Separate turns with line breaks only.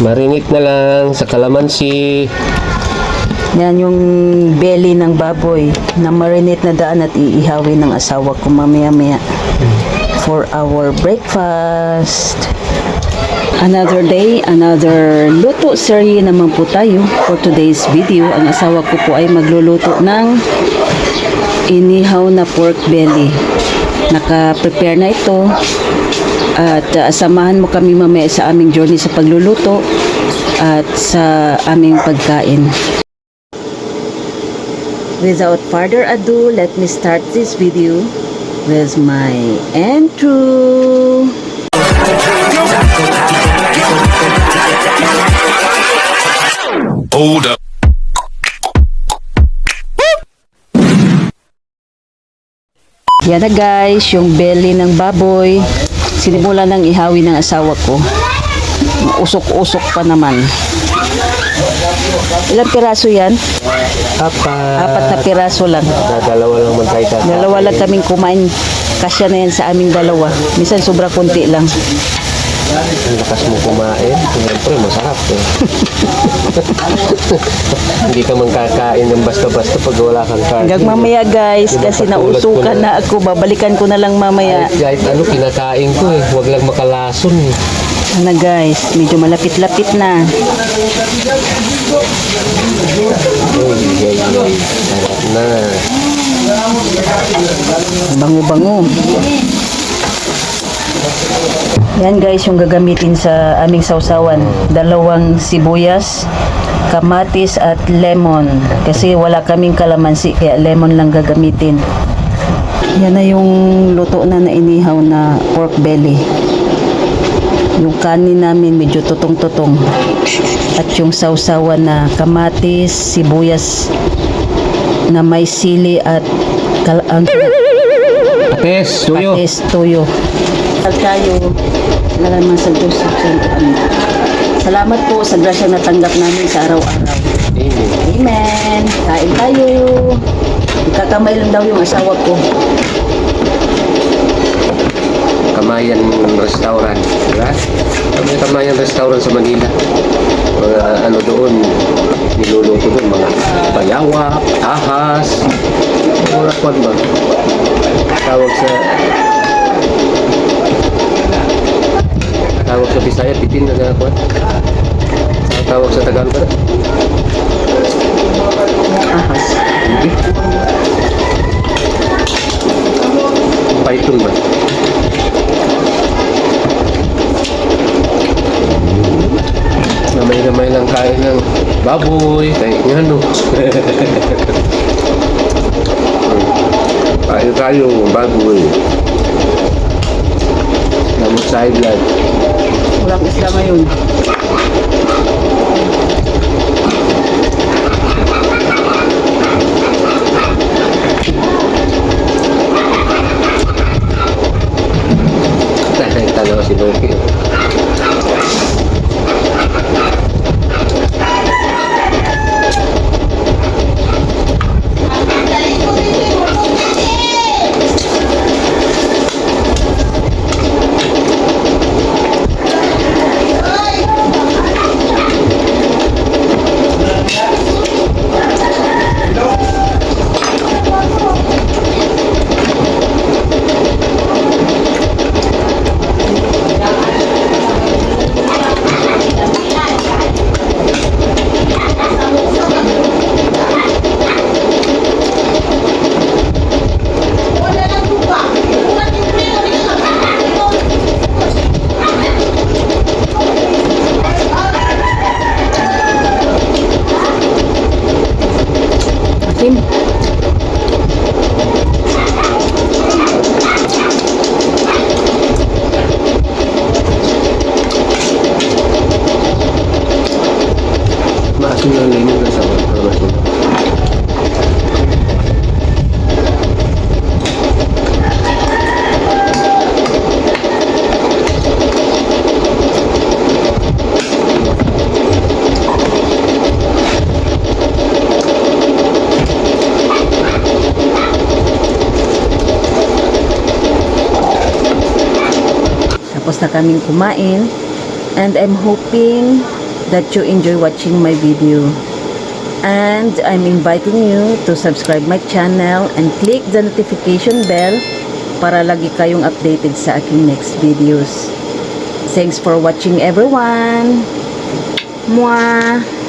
Marinate na lang sa kalamansi.
Yan yung belly ng baboy na marinate na daan at iihawin ng asawa ko mamaya-maya for our breakfast. Another day, another luto serye naman po tayo for today's video. Ang asawa ko po ay magluluto ng inihaw na pork belly. Naka-prepare na ito at samahan mo kami mamaya sa aming journey sa pagluluto at sa aming pagkain. Without further ado, let me start this video with my intro.
Hold up.
Yan na guys, yung belly ng baboy. Sinimula ng ihawi ng asawa ko. Usok-usok pa naman. Ilang piraso yan? Apat na piraso lang.
Dalawa lang man tayo kakain.
Dalawa lang kaming kumain. Kasya na yan sa aming dalawa. Minsan sobra konti lang.
Ang lakas mo kumain. Siyempre, masarap eh. Hindi ka man kakain ng basta-basta pag wala kang kain.
Hanggang mamaya guys, kasi nausukan na ako. Babalikan ko na lang mamaya.
Kahit ano, kinakain ko eh. Huwag lang makalason eh.
Ano guys, medyo malapit-lapit na.
Sarap na.
Bango-bango. Yan guys, yung gagamitin sa aming sausawan. 2 sibuyas, kamatis at lemon. Kasi wala kaming kalamansi, kaya lemon lang gagamitin. Yan na yung luto na inihaw na pork belly. Yung kanin namin medyo tutong-tutong. At yung sausawan na kamatis, sibuyas na may sili at
Pates, tuyo.
patis, tuyo. At tayo, nalaman sa Diyos. Salamat po sa grasya na tanggap namin sa araw-araw.
Amen.
Amen. Kain tayo. Ikakamay lang daw yung asawa ko.
Kamayan Restaurant, diba? May Kamayan Restaurant sa Manila. Mga ano doon, niluluto doon, mga payawa, ahas, mga kwan ba? Tawag sa Bisaya, pitin na kwan. Tawag sa Tagalog ba?
Ahas.
Hindi. Python ba? Gamay-gamay lang kain ng baboy, kahit nga ano. Kain tayo, baboy. Namot sa high blood.
Walang isla ngayon.
Tanaw si Loki.
Kim.
Maasin lang lemon na sa farmasi.
Tapos na kaming kumain and I'm hoping that you enjoy watching my video. And I'm inviting you to subscribe my channel and click the notification bell para lagi kayong updated sa aking next videos. Thanks for watching everyone. Mwah!